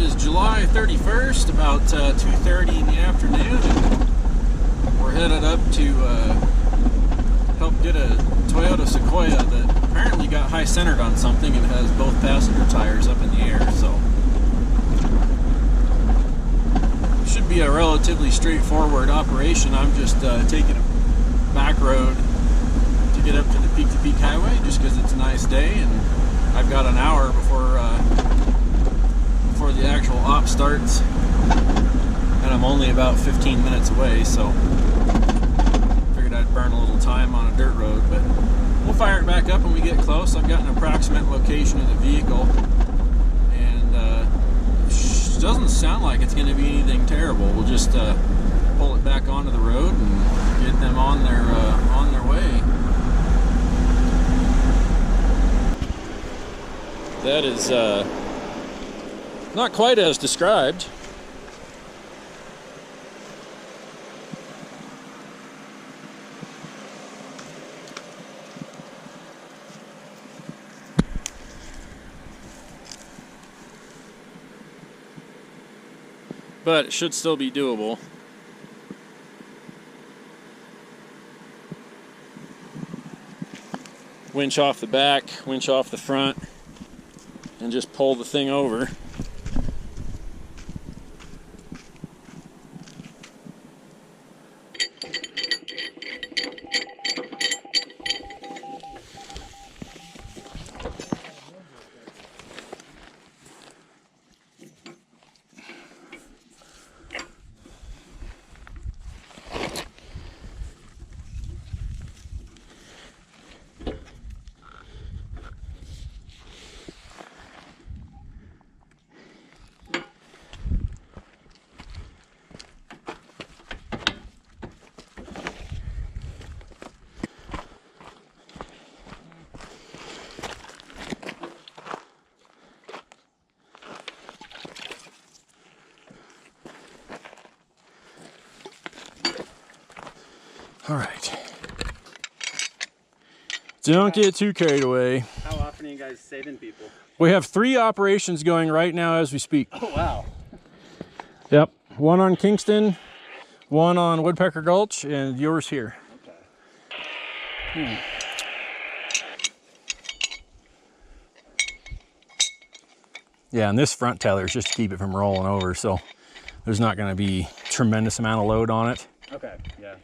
is July 31st, about 2:30 in the afternoon, and we're headed up to help get a Toyota Sequoia that apparently got high centered on something and has both passenger tires up in the air, so should be a relatively straightforward operation. I'm just taking a back road to get up to the peak-to-peak highway just because it's a nice day, and I've got an hour before the actual op starts, and I'm only about 15 minutes away, so figured I'd burn a little time on a dirt road, but we'll fire it back up when we get close. I've got an approximate location of the vehicle, and it doesn't sound like it's going to be anything terrible. We'll just pull it back onto the road and get them on their way. That is not quite as described. But it should still be doable. Winch off the back, winch off the front, and just pull the thing over. All right. Don't get too carried away. How often are you guys saving people? We have 3 operations going right now as we speak. Oh, wow. Yep. One on Kingston, one on Woodpecker Gulch, and yours here. Okay. Yeah, and this front tether is just to keep it from rolling over, so there's not going to be tremendous amount of load on it. Okay, yeah.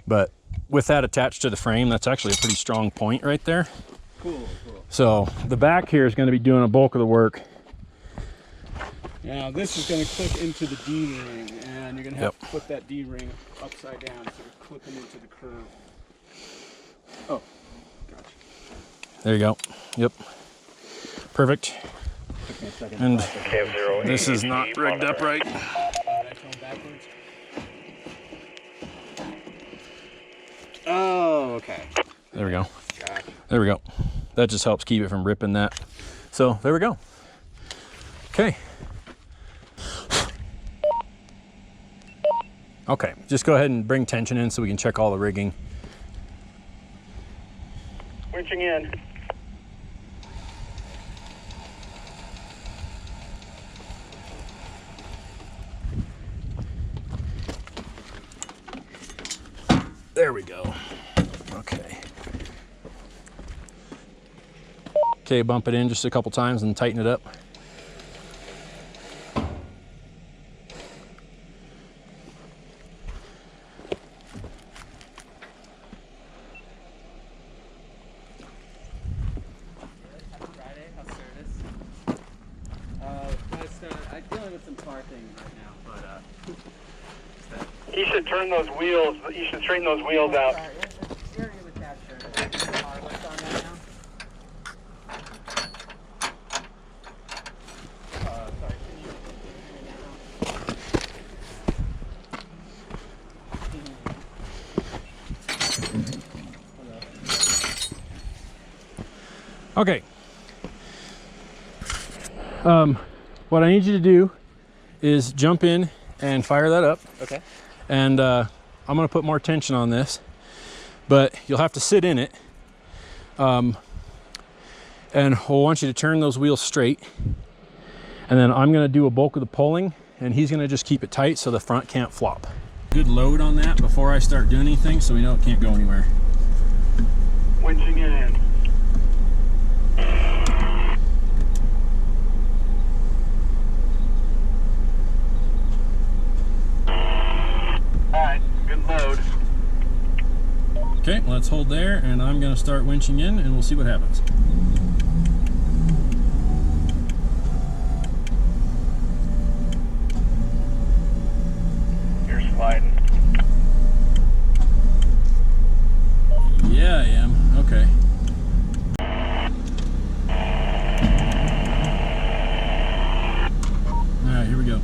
But with that attached to the frame, that's actually a pretty strong point right there. Cool, cool. So the back here is going to be doing a bulk of the work. Now this is going to clip into the D-ring, and you're going to have to put that D-ring upside down so you're clipping into the curve. Oh, gotcha. There you go. Yep. Perfect. Took me a second. And this is not rigged up right. Oh, okay. There we go. Gotcha. There we go. That just helps keep it from ripping that. So there we go. Okay. Okay, just go ahead and bring tension in so we can check all the rigging. Winching in. There we go. Okay. Okay, bump it in just a couple times and tighten it up. I'm dealing with some car things right now, but You should turn those wheels, you should straighten those wheels out. Okay. What I need you to do is jump in and fire that up. okay. And I'm gonna put more tension on this, but you'll have to sit in it. And we'll want you to turn those wheels straight. And then I'm gonna do a bulk of the pulling, and he's gonna just keep it tight so the front can't flop. Good load on that before I start doing anything so we know it can't go anywhere. Winching in. Alright, good load. Okay, let's hold there, and I'm gonna start winching in, and we'll see what happens. You're sliding. Yeah, I am. Okay. All right, here we go.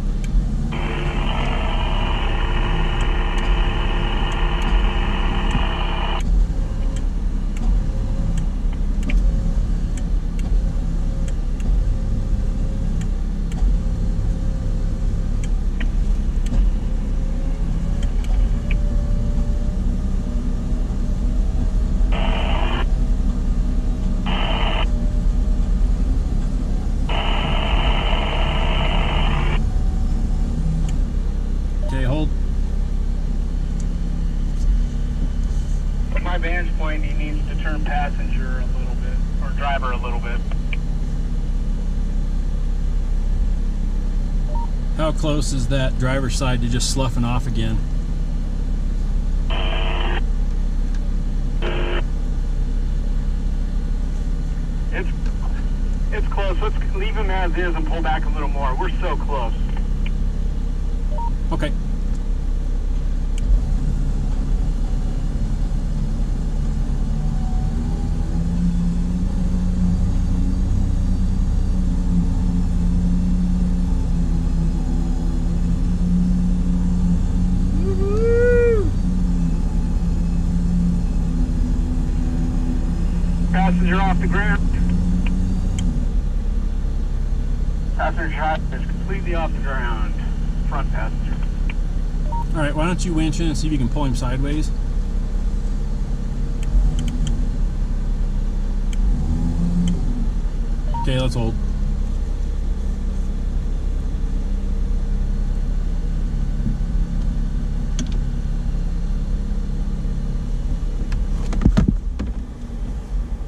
Okay, hold. From my vantage point, he needs to turn passenger a little bit, or driver a little bit. How close is that driver's side to just sloughing off again? It's close. Let's leave him as is and pull back a little more. We're so close. Okay. Passenger off the ground. Passenger driver is completely off the ground. Front passenger. All right, why don't you winch in and see if you can pull him sideways? Okay, let's hold.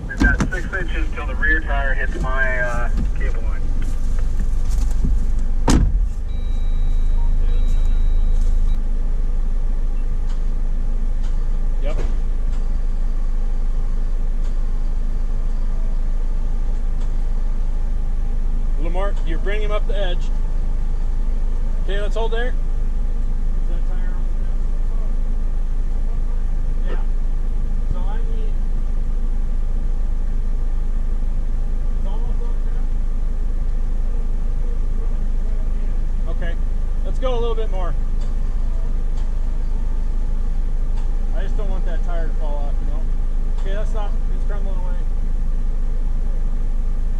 We've got 6 inches till the rear tire hits my cable line. Yep. Lamar, you're bringing him up the edge. Okay, let's hold there. Is that tire on the ground? Yeah. So I need. It's almost on the ground. Okay, let's go a little bit more. I just don't want that tire to fall off, you know? Okay, let's stop. It's crumbling away.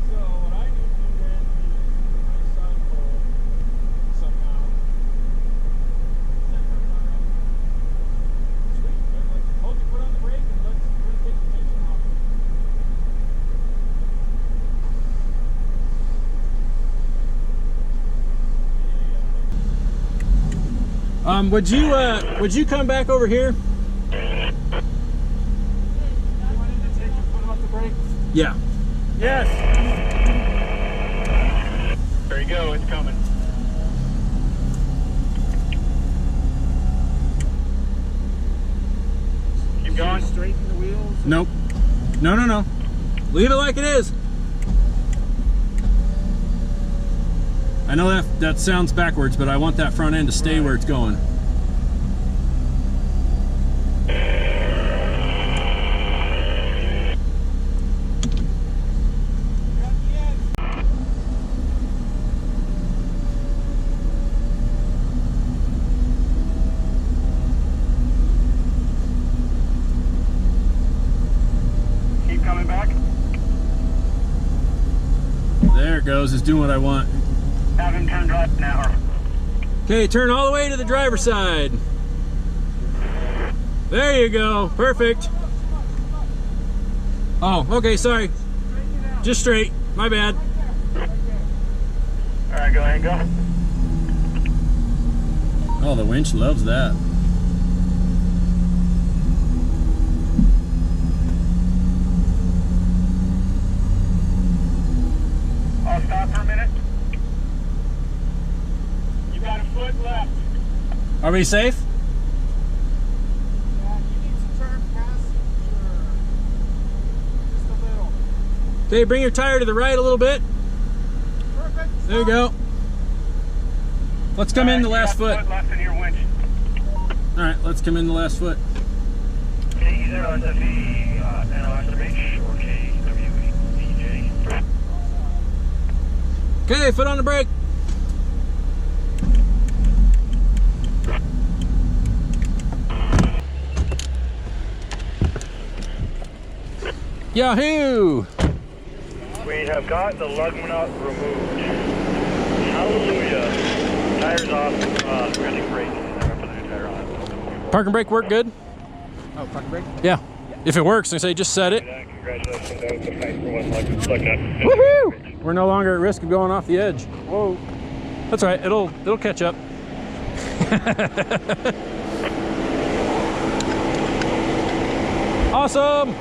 So what I need to do then is my side pole somehow. Set that tire up. Sweet. Let's hold your foot on the brake and let's take the tension off. Would you come back over here? Yeah. Yes. There you go, it's coming. Keep going. Straighten the wheels. Nope. No. Leave it like it is. I know that sounds backwards, but I want that front end to stay where it's going. Keep coming back. There it goes. It's doing what I want. Have him turn drive now. Okay, turn all the way to the driver's side. There you go. Perfect. Oh, okay, sorry. Just straight. My bad. All right. Alright, go ahead and go. Oh, the winch loves that. I'll stop for a minute. You got a foot left. Are we safe? Yeah, you need to turn passenger. Just a little. Okay, bring your tire to the right a little bit. Perfect. There you go. Let's come in the last foot. Foot left in your winch. All right, let's come in the last foot. K0SFE, NOSMH, or KWEJ. Okay, foot on the brake. Yahoo! We have got the lug nut removed. Hallelujah. Tires off. We're going to brake. I'm going to put the new tire on. Park and brake work good? Oh, park and brake? Yeah. If it works, I say just set it. Congratulations. That was a nice for one lug nut. Woohoo! We're no longer at risk of going off the edge. Whoa. That's all right. It'll catch up. Awesome.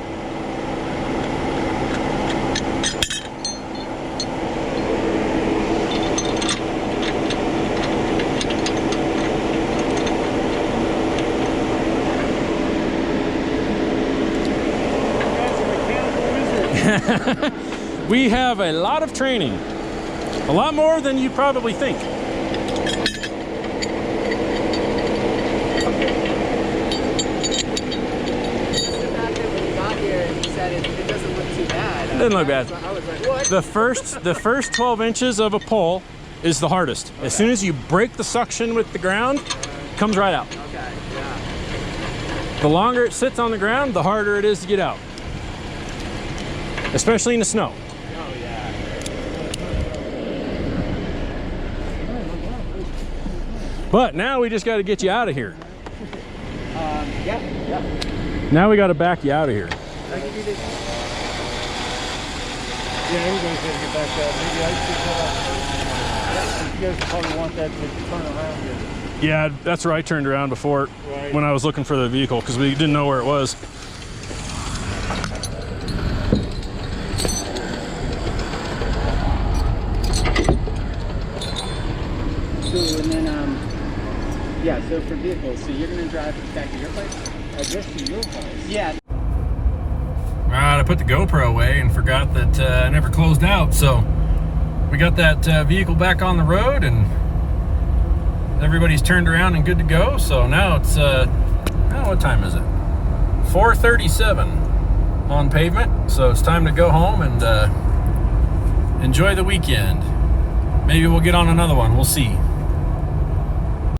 We have a lot of training. A lot more than you probably think. It doesn't look too bad. Doesn't look bad. I was like, what? The first 12 inches of a pole is the hardest. As soon as you break the suction with the ground, it comes right out. Okay, yeah. The longer it sits on the ground, the harder it is to get out. Especially in the snow. Oh, yeah. But now we just got to get you out of here. Yeah. Now we got to back you out of here. I can do this. Yeah, everybody's got to get back out. Maybe I should you guys probably want that to turn around here. Yeah, that's where I turned around before Right. when I was looking for the vehicle because we didn't know where it was. So, and then, yeah, so for vehicles, so you're going to drive back to your place? I guess to your place. Yeah. Alright, I put the GoPro away and forgot that I never closed out, so we got that vehicle back on the road and everybody's turned around and good to go. So now it's, what time is it? 4:37 on pavement, so it's time to go home and enjoy the weekend. Maybe we'll get on another one, we'll see.